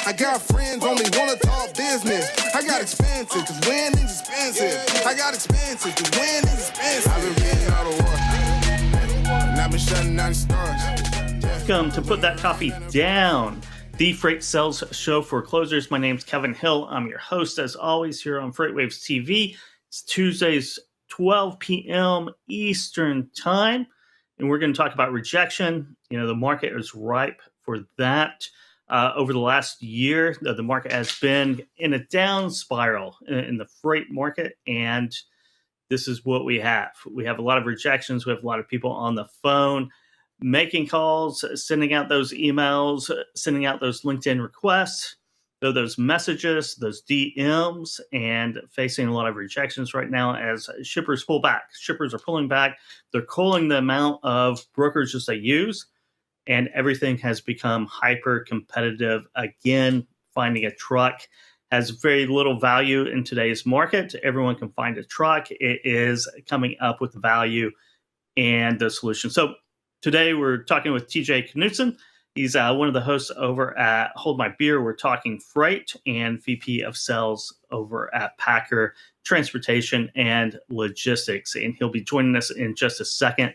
I got friends only wanna talk business. I got expensive, cause winning's expensive. I got expensive, cause winning's expensive. I've been reading all the war, and I've been shutting down stars. Welcome to Put That Coffee Down, the freight sales show for closers. My name's Kevin Hill. I'm your host, as always, here on FreightWaves TV. It's Tuesdays, 12 p.m. Eastern Time, and we're going to talk about rejection. You know, the market is ripe for that. Over the last year, the market has been in a down spiral in the freight market, and this is what we have. We have a lot of rejections. We have a lot of people on the phone making calls, sending out those emails, sending out those LinkedIn requests, those messages, those DMs, and facing a lot of rejections right now as shippers pull back. Shippers are pulling back. They're culling the amount of brokerages they use, and everything has become hyper competitive. Again, finding a truck has very little value in today's market. Everyone can find a truck. It is coming up with the value and the solution. So today we're talking with TJ Knudson. He's one of the hosts over at Hold My Beer. We're talking freight, and VP of Sales over at Packer Transportation and Logistics. And he'll be joining us in just a second.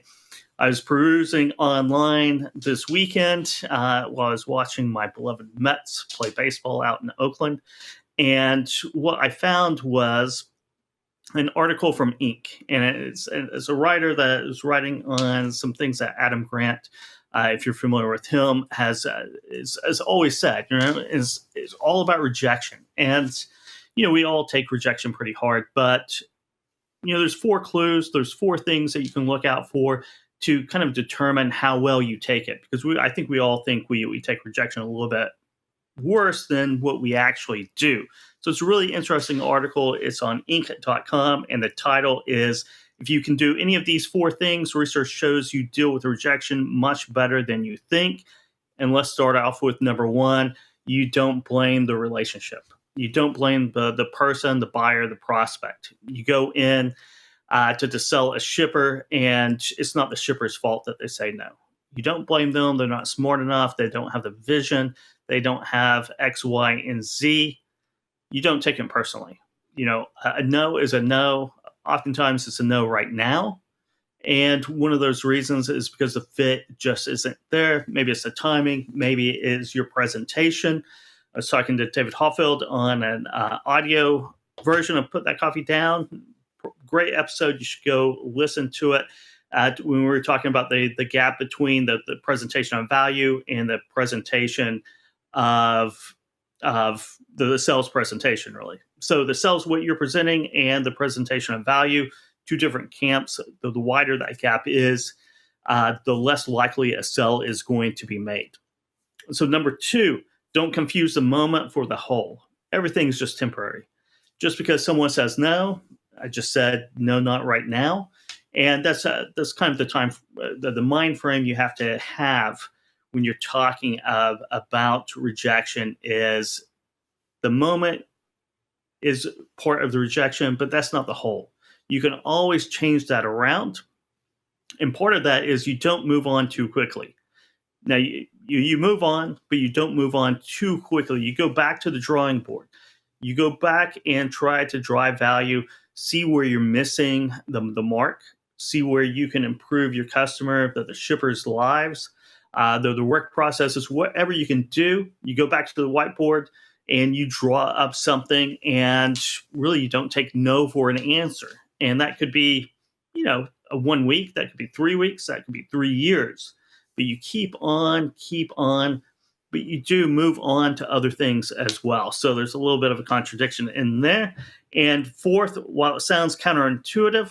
I was perusing online this weekend while I was watching my beloved Mets play baseball out in Oakland. And what I found was an article from Inc. And it's a writer that is writing on some things that Adam Grant, if you're familiar with him, has always said, is all about rejection. And, we all take rejection pretty hard, but, there's 4 clues. There's 4 things that you can look out for to kind of determine how well you take it. Because I think we all think we take rejection a little bit worse than what we actually do. So it's a really interesting article. It's on Inc.com, and the title is, "If you can do any of these 4 things, research shows you deal with rejection much better than you think." And let's start off with number 1. You don't blame the relationship. You don't blame the person, the buyer, the prospect. You go in to sell a shipper, and it's not the shipper's fault that they say no. You don't blame them. They're not smart enough. They don't have the vision. They don't have X, Y, and Z. You don't take it personally. A no is a no. Oftentimes it's a no right now. And one of those reasons is because the fit just isn't there. Maybe it's the timing. Maybe it is your presentation. I was talking to David Hoffield on an audio version of Put That Coffee Down. Great episode. You should go listen to it. When we were talking about the gap between the presentation of value and the presentation of the sales presentation, really. So the sales, what you're presenting, and the presentation of value, 2 different camps. The wider that gap is, the less likely a sell is going to be made. So number 2, don't confuse the moment for the whole. Everything's just temporary. Just because someone says no, I just said no, not right now. And that's kind of the time, the mind frame you have to have when you're talking about rejection. Is the moment is part of the rejection, but that's not the whole. You can always change that around. And part of that is you don't move on too quickly. Now, you move on, but you don't move on too quickly. You go back to the drawing board. You go back and try to drive value, see where you're missing the mark, see where you can improve your customer, the shipper's lives, the work processes, whatever you can do. You go back to the whiteboard and you draw up something, and really you don't take no for an answer. And that could be, a 1 week, that could be 3 weeks, that could be 3 years. But you keep on, but you do move on to other things as well. So there's a little bit of a contradiction in there. And 4th, while it sounds counterintuitive,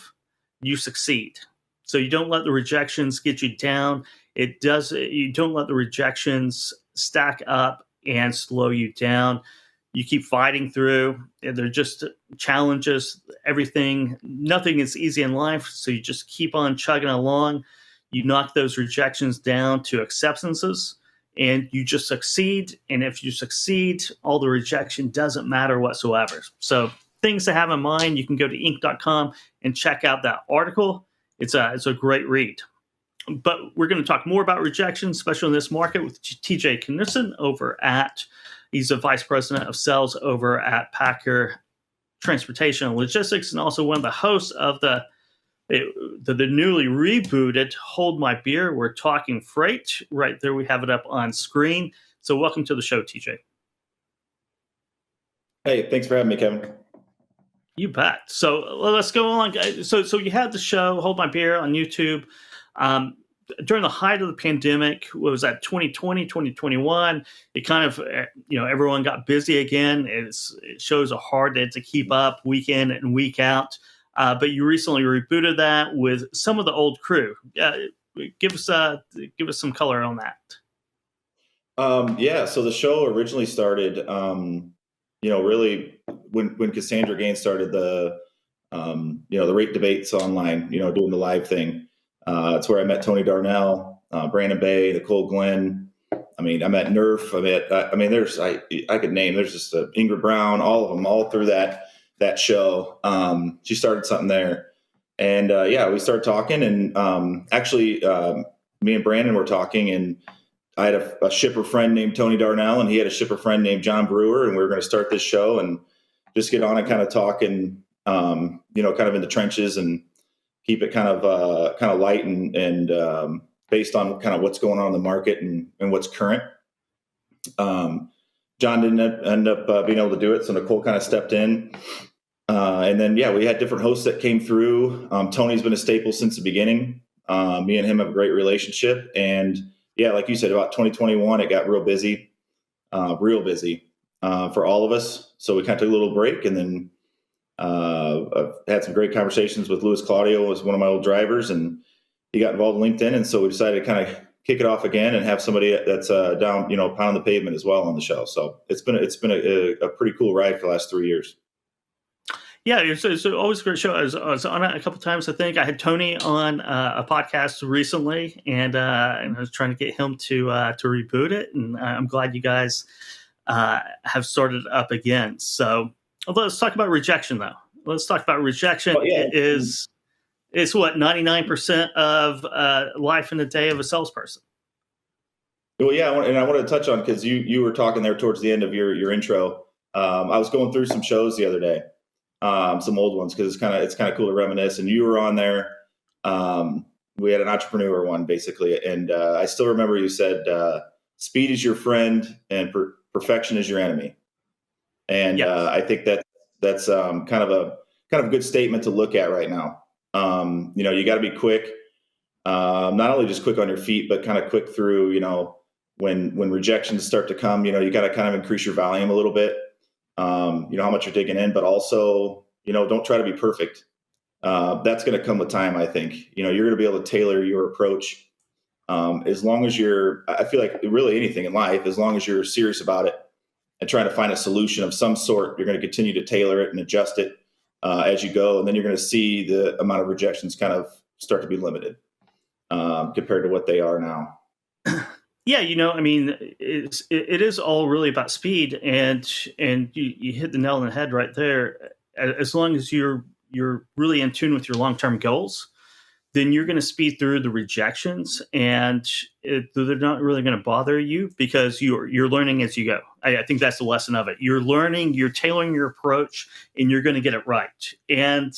you succeed. So you don't let the rejections get you down. You don't let the rejections stack up and slow you down. You keep fighting through. They're just challenges. Nothing is easy in life. So you just keep on chugging along. You knock those rejections down to acceptances, and you just succeed. And if you succeed, all the rejection doesn't matter whatsoever. So things to have in mind. You can go to Inc.com and check out that article. It's a great read. But we're going to talk more about rejection, especially in this market, with TJ Knudson over at He's the vice president of sales over at Packer Transportation and Logistics, and also one of the hosts of the newly rebooted Hold My Beer. We're talking freight. Right there, we have it up on screen. So welcome to the show, TJ. Hey, thanks for having me, Kevin. You bet. So let's go along. So you had the show Hold My Beer on YouTube. During the height of the pandemic, what was that, 2020, 2021? It kind of, everyone got busy again. It shows are hard to keep up week in and week out. But you recently rebooted that with some of the old crew. Give us some color on that. So the show originally started, really when Cassandra Gaines started the rate debates online, doing the live thing. It's where I met Tony Darnell, Brandon Bay, Nicole Glenn. I met Nerf. I could name. There's just Ingrid Brown, all of them, all through that show. She started something there, and we started talking. And actually, me and Brandon were talking, and I had a shipper friend named Tony Darnell, and he had a shipper friend named John Brewer, and we were going to start this show and just get on and kind of talk and kind of in the trenches and keep it kind of light and based on kind of what's going on in the market and what's current. John didn't end up being able to do it, so Nicole kind of stepped in. And then, we had different hosts that came through. Tony's been a staple since the beginning. Me and him have a great relationship. And, like you said, about 2021, it got real busy for all of us. So we kind of took a little break, and then I've had some great conversations with Luis Claudio, who was one of my old drivers, and he got involved in LinkedIn. And so we decided to kind of kick it off again and have somebody that's down, pound the pavement as well on the show. So it's been a pretty cool ride for the last 3 years. Yeah, it's always a great show. I was on it a couple of times. I think I had Tony on a podcast recently, and I was trying to get him to reboot it. And I'm glad you guys have started up again. So let's talk about rejection, though. Let's talk about rejection. It's what 99% of life in a day of a salesperson. Well, I wanted to touch on, because you were talking there towards the end of your intro. I was going through some shows the other day. Some old ones, because it's kind of cool to reminisce. And you were on there. We had an entrepreneur one, basically, and I still remember you said, "Speed is your friend, and perfection is your enemy." And yes. I think that's kind of a good statement to look at right now. You got to be quick, not only just quick on your feet, but kind of quick through. When rejections start to come, you got to kind of increase your volume a little bit. How much you're digging in, but also, don't try to be perfect. That's going to come with time. I think, you're going to be able to tailor your approach. As long as I feel like really anything in life, as long as you're serious about it and trying to find a solution of some sort, you're going to continue to tailor it and adjust it as you go. And then you're going to see the amount of rejections kind of start to be limited compared to what they are now. Yeah, it is all really about speed, and you hit the nail on the head right there. As long as you're really in tune with your long-term goals, then you're going to speed through the rejections, and they're not really going to bother you, because you're learning as you go. I think that's the lesson of it. You're learning, you're tailoring your approach, and you're going to get it right. And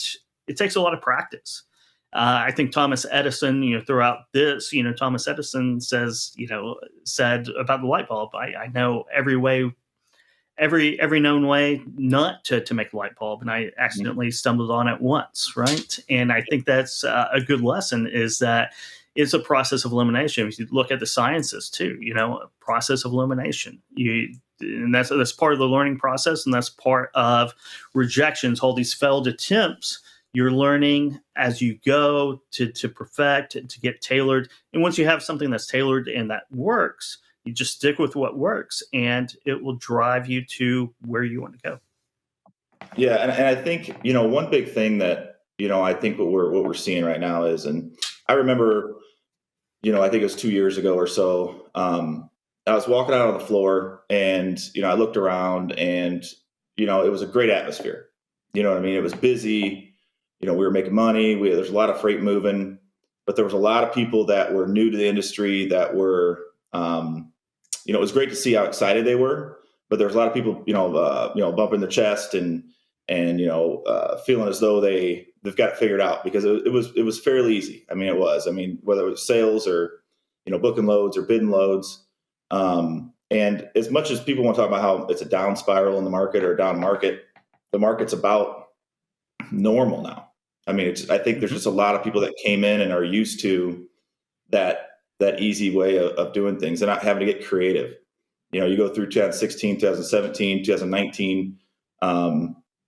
it takes a lot of practice. I think Thomas Edison, throughout this, Thomas Edison said about the light bulb, I know every known way not to make a light bulb, and I accidentally stumbled on it once, right? And I think that's a good lesson, is that it's a process of elimination. If you look at the sciences too, a process of elimination. And that's part of the learning process, and that's part of rejections, all these failed attempts. You're learning as you go to perfect, to get tailored. And once you have something that's tailored and that works, you just stick with what works, and it will drive you to where you want to go. Yeah. And I think, one big thing that, I think what we're seeing right now is, and I remember, I think it was 2 years ago or so, I was walking out on the floor, and, I looked around, and, it was a great atmosphere. You know what I mean? It was busy. We were making money. There's a lot of freight moving, but there was a lot of people that were new to the industry that were, it was great to see how excited they were, but there's a lot of people, bumping their chest and feeling as though they've got it figured out, because it was fairly easy. I mean, it was. I mean, whether it was sales or booking loads or bidding loads. And as much as people want to talk about how it's a down spiral in the market or a down market, the market's about normal now. I mean, I think there's just a lot of people that came in and are used to that easy way of doing things and not having to get creative. You go through 2016, 2017, 2019.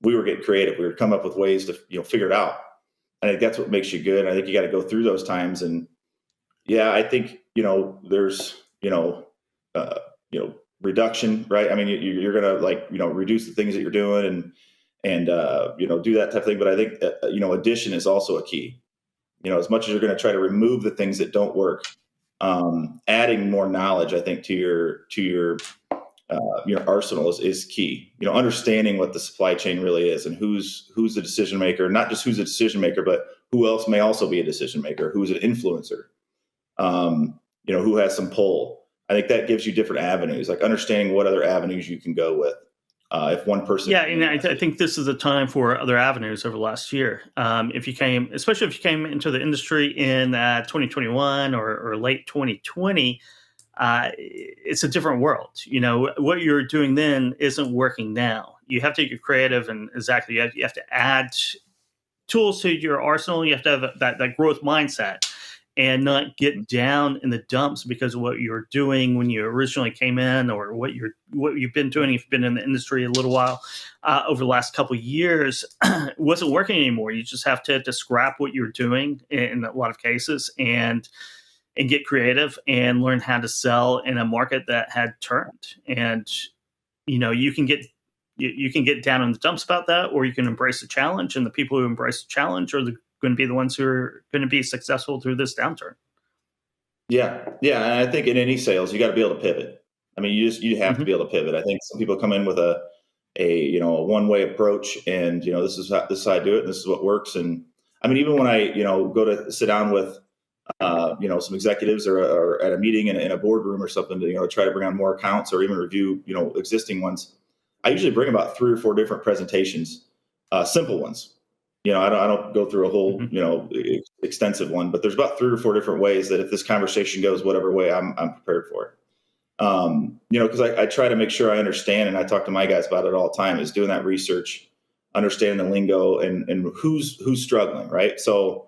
We were getting creative. We were coming up with ways to figure it out. I think that's what makes you good. I think you got to go through those times. And yeah, I think there's reduction, right? I mean, you're gonna reduce the things that you're doing and do that type of thing. But I think addition is also a key. As much as you're going to try to remove the things that don't work, adding more knowledge, I think, to your arsenal is key. Understanding what the supply chain really is and who's the decision maker, not just who's a decision maker, but who else may also be a decision maker, who's an influencer, who has some pull. I think that gives you different avenues, like understanding what other avenues you can go with. If one person, yeah, and I think this is a time for other avenues over the last year. Especially if you came into the industry in 2021 or late 2020, it's a different world. What you're doing then isn't working now. You have to get creative, and exactly, you have to add tools to your arsenal. You have to have that growth mindset and not get down in the dumps because of what you're doing when you originally came in, or what you've been doing if you've been in the industry a little while over the last couple of years. Wasn't working anymore. You just have to scrap what you're doing in a lot of cases and get creative and learn how to sell in a market that had turned. And you can get down in the dumps about that, or you can embrace the challenge. And the people who embrace the challenge are going to be the ones who are going to be successful through this downturn. Yeah. And I think in any sales, you got to be able to pivot. I mean, you have to be able to pivot. I think some people come in with a one-way approach, and this is how I do it, and this is what works. And I mean, even when I go to sit down with some executives or at a meeting in a boardroom or something to try to bring on more accounts or even review existing ones, I usually bring about 3 or 4 different presentations, simple ones. I don't go through a whole, extensive one, but there's about 3 or 4 different ways that if this conversation goes whatever way, I'm prepared for it. Because I try to make sure I understand, and I talk to my guys about it all the time, is doing that research, understanding the lingo and who's struggling, right? So,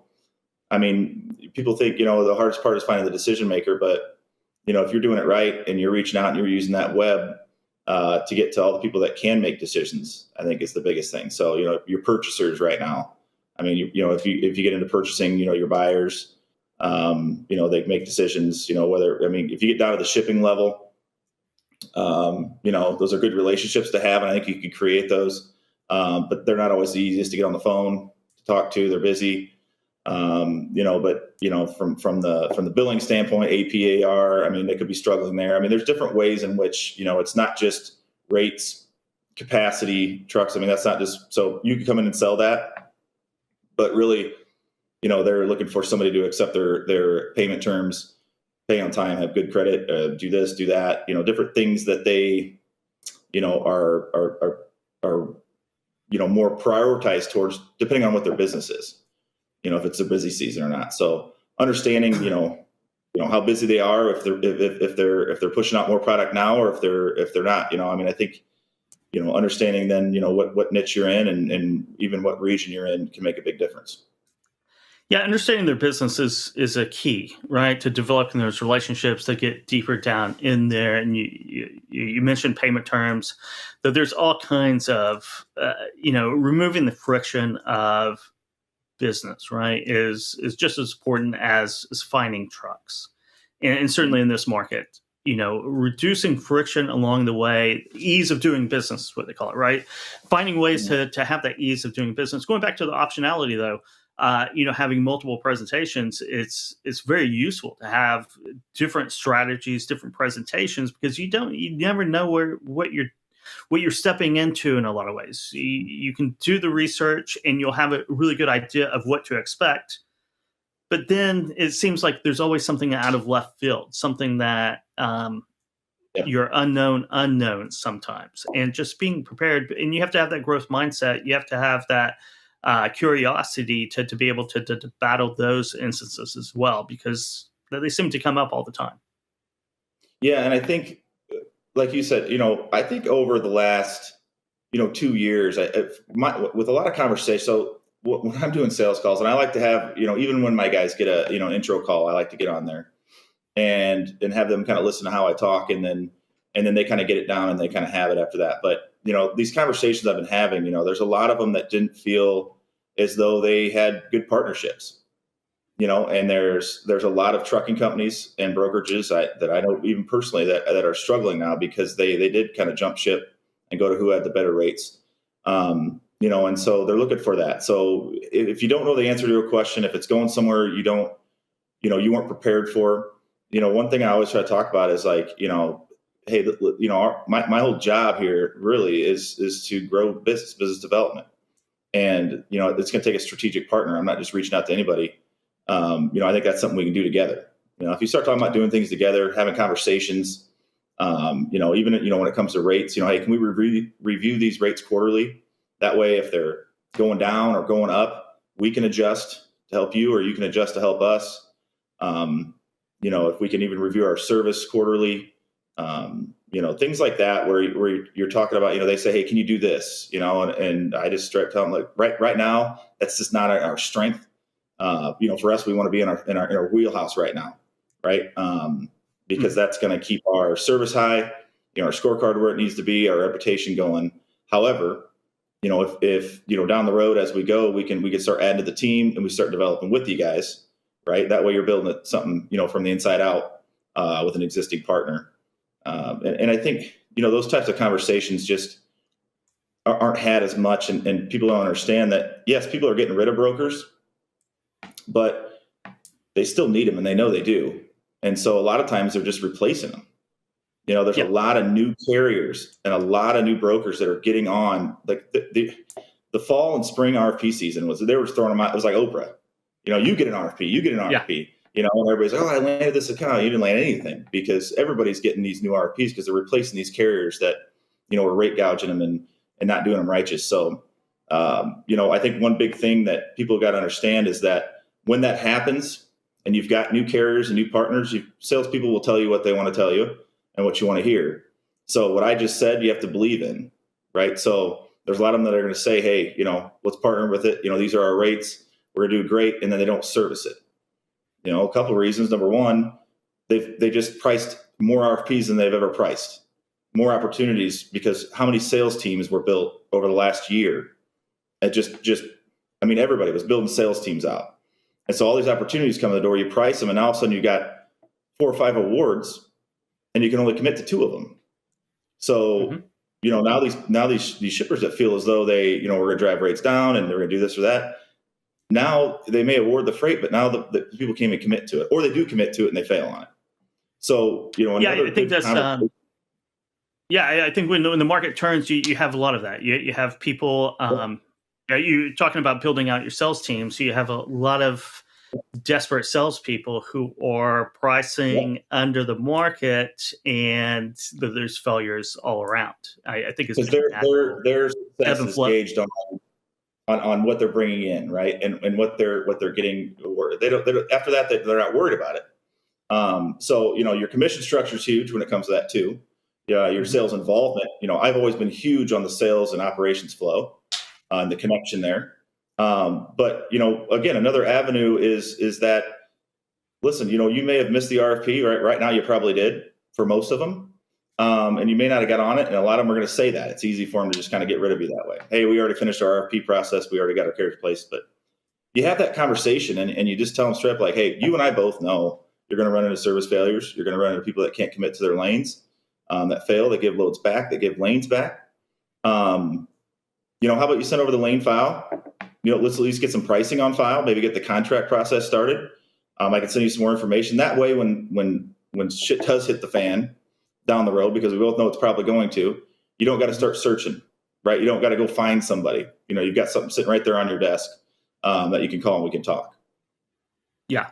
I mean, people think, the hardest part is finding the decision maker, but, if you're doing it right and you're reaching out and you're using that web to get to all the people that can make decisions, I think is the biggest thing. So, your purchasers right now, I mean, if you get into purchasing, your buyers, they make decisions, if you get down to the shipping level, those are good relationships to have. And I think you can create those, but they're not always the easiest to get on the phone to talk to. They're busy. From the billing standpoint, APAR, I mean, they could be struggling there. I mean, there's different ways in which, it's not just rates, capacity, trucks. I mean, that's not just, so you can come in and sell that, but really, they're looking for somebody to accept their payment terms, pay on time, have good credit, do this, do that, different things that they, are more prioritized towards, depending on what their business is. If it's a busy season or not. So understanding, how busy they are, if they're pushing out more product now, or if they're not, I think, understanding then, what niche you're in and even what region you're in can make a big difference. Yeah, understanding their business is a key, right? To developing those relationships that get deeper down in there. And you mentioned payment terms, that there's all kinds of, removing the friction of business, right, is just as important as finding trucks. And certainly in this market, reducing friction along the way, ease of doing business is what they call it, right? Finding ways to have that ease of doing business. Going back to the optionality though, having multiple presentations, it's very useful to have different strategies, different presentations, because you never know what you're stepping into in a lot of ways. You can do the research and you'll have a really good idea of what to expect. But then it seems like there's always something out of left field, something that your unknown unknowns sometimes, and just being prepared. And you have to have that growth mindset. You have to have that curiosity to be able to battle those instances as well, because they seem to come up all the time. Yeah, and I think, like you said, I think over the last 2 years, with a lot of conversation. So when I'm doing sales calls, and I like to have, even when my guys get a intro call, I like to get on there and have them kind of listen to how I talk, and then they kind of get it down and they kind of have it after that. But these conversations I've been having, there's a lot of them that didn't feel as though they had good partnerships. And there's a lot of trucking companies and brokerages that I know even personally that are struggling now because they did kind of jump ship and go to who had the better rates. And so they're looking for that. So if you don't know the answer to a question, if it's going somewhere you weren't prepared for, one thing I always try to talk about is like, hey, my whole job here really is to grow business development. And, it's going to take a strategic partner. I'm not just reaching out to anybody. I think that's something we can do together. If you start talking about doing things together, having conversations, even, when it comes to rates, hey, can we review these rates quarterly? That way, if they're going down or going up, we can adjust to help you, or you can adjust to help us. If we can even review our service quarterly, things like that, where you're talking about, they say, hey, can you do this? And I just straight tell them, like, right now, that's just not our strength. For us, we want to be in our wheelhouse right now, right? Because that's going to keep our service high, our scorecard where it needs to be, our reputation going. However, if down the road as we go, we can start adding to the team and we start developing with you guys, right? That way you're building something, from the inside out with an existing partner. And I think, those types of conversations just aren't had as much, and people don't understand that, yes, people are getting rid of brokers, but they still need them and they know they do. And so a lot of times they're just replacing them. There's a lot of new carriers and a lot of new brokers that are getting on. Like the fall and spring RFP season they were throwing them out. It was like Oprah, you get an RFP, you get an RFP, and everybody's like, oh, I landed this account. You didn't land anything, because everybody's getting these new RFPs because they're replacing these carriers that, are rate gouging them and not doing them righteous. So, I think one big thing that people got to understand is that when that happens and you've got new carriers and new partners, salespeople will tell you what they want to tell you and what you want to hear. So what I just said, you have to believe in, right? So there's a lot of them that are going to say, hey, let's partner with it. These are our rates. We're going to do great. And then they don't service it. A couple of reasons. Number one, they just priced more RFPs than they've ever priced, more opportunities, because how many sales teams were built over the last year? It everybody was building sales teams out. And so all these opportunities come in the door, you price them, and all of a sudden you got 4 or 5 awards and you can only commit to 2 of them. So, now these shippers that feel as though they, we're going to drive rates down and they're going to do this or that. Now they may award the freight, but now the people can't even commit to it, or they do commit to it and they fail on it. So, I think that's, I think when the market turns, you have a lot of that. You have people, you're talking about building out your sales team. So you have a lot of desperate salespeople who are pricing under the market, and there's failures all around. I think it's their success is gauged on what they're bringing in, right, and what they're getting. They don't after that they're not worried about it. So your commission structure is huge when it comes to that too. Your sales involvement. I've always been huge on the sales and operations flow. And the connection there. But, again, another avenue is that, listen, you may have missed the RFP, right now you probably did for most of them. And you may not have got on it. And a lot of them are going to say that. It's easy for them to just kind of get rid of you that way. Hey, we already finished our RFP process. We already got our carriers placed. But you have that conversation and you just tell them straight up, like, hey, you and I both know you're going to run into service failures. You're going to run into people that can't commit to their lanes, that fail, that give loads back, that give lanes back. How about you send over the lane file? Let's at least get some pricing on file, maybe get the contract process started. I can send you some more information. That way, when shit does hit the fan down the road, because we both know it's probably going to, you don't got to start searching, right? You don't got to go find somebody. You've got something sitting right there on your desk that you can call and we can talk. Yeah.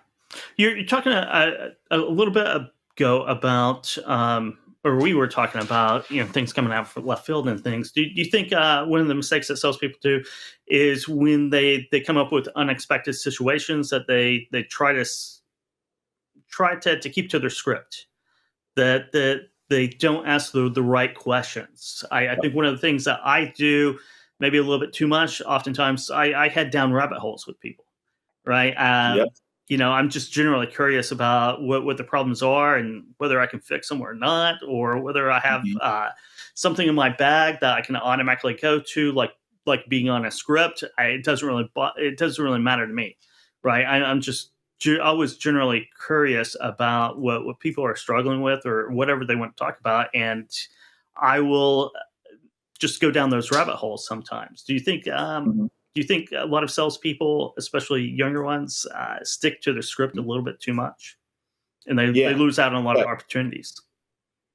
You're talking a little bit ago about or we were talking about, things coming out from left field and things. Do you think one of the mistakes that salespeople do is when they come up with unexpected situations that they try to keep to their script, that they don't ask the right questions? I think one of the things that I do maybe a little bit too much, oftentimes I head down rabbit holes with people, right? Yep. I'm just generally curious about what the problems are and whether I can fix them or not, or whether I have something in my bag that I can automatically go to, like being on a script. It doesn't really matter to me, right? I'm just always generally curious about what people are struggling with or whatever they want to talk about, and I will just go down those rabbit holes sometimes. Do you think? Do you think a lot of salespeople, especially younger ones, stick to their script a little bit too much, and they lose out on a lot of opportunities?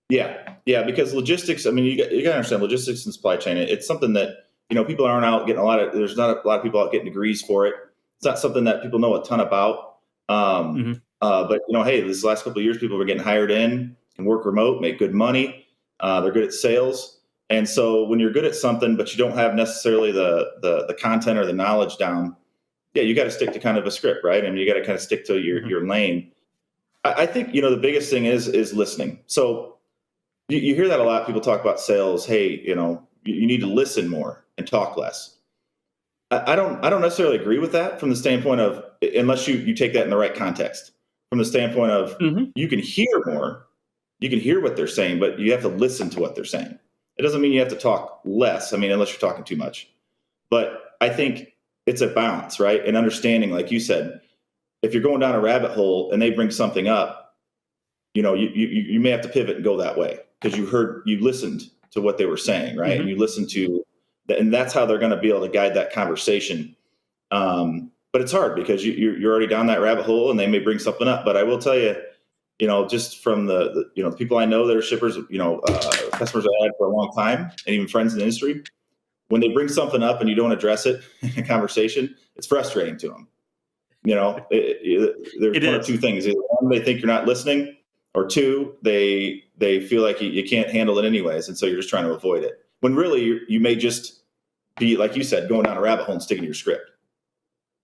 Yeah, because logistics. I mean, you got to understand logistics and supply chain. It's something that people aren't out getting there's not a lot of people out getting degrees for it. It's not something that people know a ton about. But hey, this last couple of years, people were getting hired in, can work remote, make good money. They're good at sales. And so when you're good at something, but you don't have necessarily the content or the knowledge down, you got to stick to kind of a script, right? I mean, you got to kind of stick to your lane. I think, the biggest thing is listening. So you hear that a lot. People talk about sales. Hey, you need to listen more and talk less. I don't necessarily agree with that from the standpoint of, unless you take that in the right context, from the standpoint of you can hear more, you can hear what they're saying, but you have to listen to what they're saying. It doesn't mean you have to talk less. I mean, unless you're talking too much. But I think it's a balance, right? And understanding, like you said, if you're going down a rabbit hole and they bring something up, you may have to pivot and go that way because you listened to what they were saying, right? And you listened to, and that's how they're going to be able to guide that conversation. But it's hard because you're already down that rabbit hole and they may bring something up. But I will tell you, just from the people I know that are shippers, customers I had for a long time, and even friends in the industry, when they bring something up and you don't address it in a conversation, it's frustrating to them. There's one of two things: either one, they think you're not listening, or two, they feel like you can't handle it anyways, and so you're just trying to avoid it. When really you may just be, like you said, going down a rabbit hole and sticking to your script.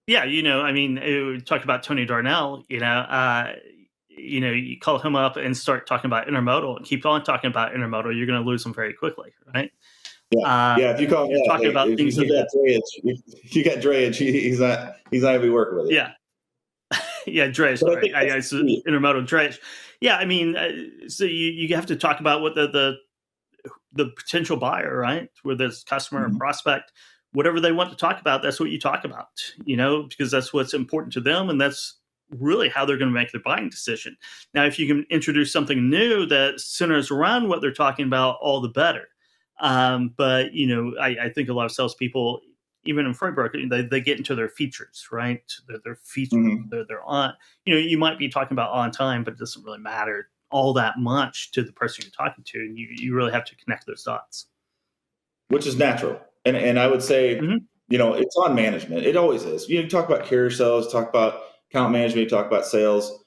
Yeah, I mean, we talked about Tony Darnell. You call him up and start talking about intermodal and keep on talking about intermodal, you're going to lose them very quickly, right? If you call him talking about things you got drayage, he's not going to be working with it. Drayage. Sorry, intermodal drayage. Yeah, I mean, so you have to talk about what the potential buyer, right? Whether it's customer or prospect, whatever they want to talk about, that's what you talk about, because that's what's important to them, and that's really how they're going to make their buying decision. Now, if you can introduce something new that centers around what they're talking about, all the better. But I think a lot of salespeople, even in freight broker, they get into their features, right? Their features, they're on. You might be talking about on time, but it doesn't really matter all that much to the person you're talking to, and you really have to connect those dots. Which is natural, and I would say, it's on management. It always is. You talk about carrier sales, talk about account management, talk about sales,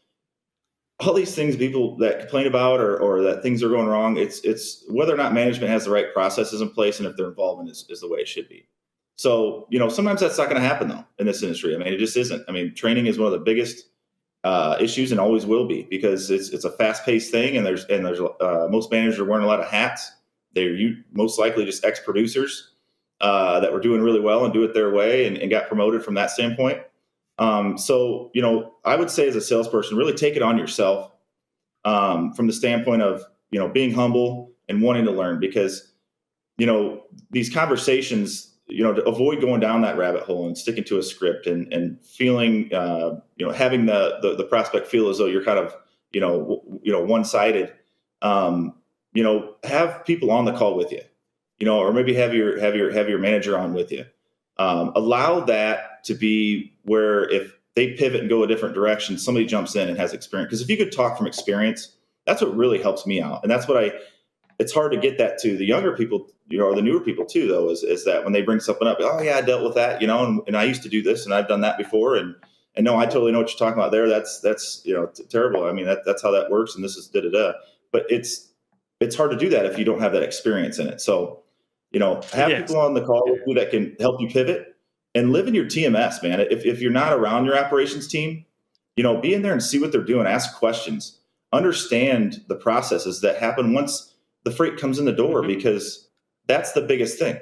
all these things people that complain about or that things are going wrong. It's whether or not management has the right processes in place and if their involvement is the way it should be. So, sometimes that's not going to happen though in this industry. I mean, it just isn't. I mean, training is one of the biggest issues and always will be because it's a fast paced thing. And there's most managers are wearing a lot of hats. They're most likely just ex-producers that were doing really well and do it their way and got promoted from that standpoint. So, I would say as a salesperson, really take it on yourself from the standpoint of, being humble and wanting to learn because, these conversations, to avoid going down that rabbit hole and sticking to a script and feeling, having the prospect feel as though you're kind of, one-sided, have people on the call with you, or maybe have your manager on with you. Allow that to be where if they pivot and go a different direction, somebody jumps in and has experience. Because if you could talk from experience, that's what really helps me out. And that's what it's hard to get that to the younger people, or the newer people too, though, is that when they bring something up, oh yeah, I dealt with that, and I used to do this and I've done that before. And no, I totally know what you're talking about there. That's terrible. I mean, that's how that works. And this is da-da-da. But it's it's hard to do that if you don't have that experience in it. So, have people on the call with you that can help you pivot and live in your TMS, man. If you're not around your operations team, be in there and see what they're doing, ask questions, understand the processes that happen once the freight comes in the door, because that's the biggest thing.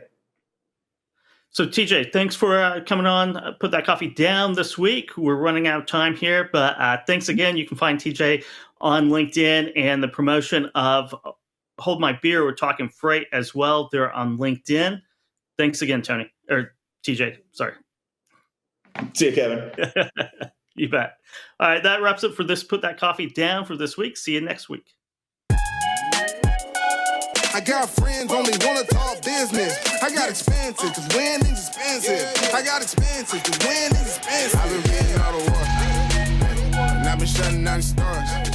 So TJ, thanks for coming on. Put that coffee down this week. We're running out of time here, but thanks again. You can find TJ on LinkedIn, and the promotion of Hold My Beer, we're talking freight as well. They're on LinkedIn. Thanks again, Tony, or TJ, sorry. See you, Kevin. You bet. All right, that wraps up for this Put That Coffee Down for this week. See you next week. I got friends only wanna talk business. I got expensive, cause winning's expensive. I got expensive, cause winning's expensive. I've been getting all the work, and I've been shutting down the stars.